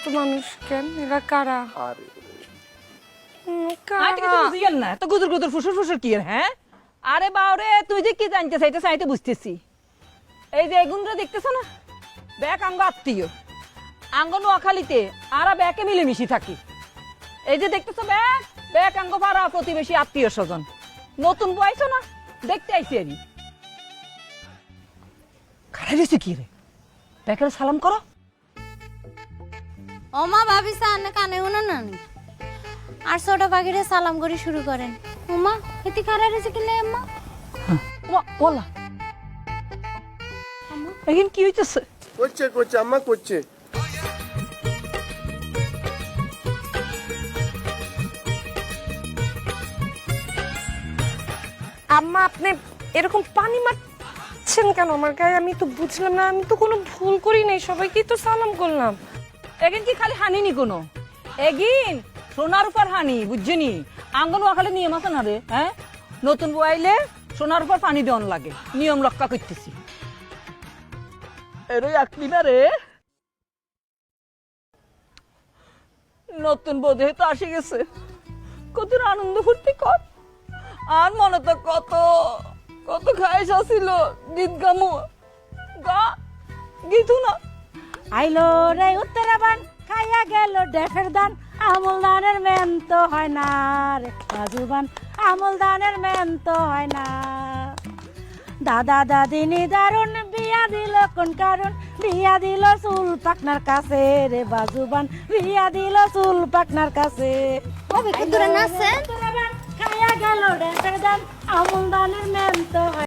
অসুস্থ মানুষ কেন? এরা কারা? আরে আজকে তো বুঝিয়েন না তো গুদুর গুদুর ফুসুর ফুসুর কি হ্যাঁ? আরে বাউরে তুই যে কি জানতে চাইতে চাইতে বুঝতেছি। এই যে এগুনরা দেখতেছ না, ব্যাক আঙ্গ আত্মীয়, আঙ্গ নোয়াখালীতে আরা ব্যাকে মিলেমিশি থাকি। এই যে দেখতেছ ব্যাক ব্যাক আঙ্গ পাড়া প্রতিবেশী আত্মীয় স্বজন, নতুন বয়স না দেখতে আইছি আমি। খারাই রয়েছে কি রে, ব্যাকের সালাম করো। ওমা ভাবি সামনে কানে উনা নানি আর ছোট পাখিরে সালাম করে শুরু করেন। ওমা এতে খারাপ হয়েছে কি লে আম্মা? বলা এখন কি হইতেছে? করছে করছে আম্মা করছে। আম্মা আপনি এরকম পানি মারছেন কেন আমার গায়ে? আমি তো বুঝলাম না, আমি তো কোনো ভুল করি নাই, সবাইকেই তো সালাম করলাম। এগিন কি খালি হানি নি কোনো, এগিন সোনার উপর হানি বুঝছিনি। আঙ্গন ওয়াখালে নিয়ম আছে না রে, হ্যাঁ? নতুন বইলে সোনার উপর পানি দেওয়ান লাগে, নিয়ম রক্ষা করতেছি। এরই একদিন রে নতুন বউ যেহেতু আসে গেছে, কত আনন্দ ফুর্তি কর। আর মনে তো কত কত খাইস আসিল, গীত গামু গা গীতু না। আইলো রে উত্তরাবান খাইয়া গেল ডেফের দান, আমল দানের মেন তো হয় না রে বাজুবান, আমল দানের মেন তো হয় না। দাদা দাদিনী দারুন বিয়া দিল কোন কারণ, বিয়া দিল চুল পাকনার কাছে রে বাজুবান, বিয়া দিল চুল পাকনার কাছে। ভাবি কত দূরে নাচছেন? উত্তরাবান খাইয়া গেল ডেফের দান, আমল দানের মেন তো হয়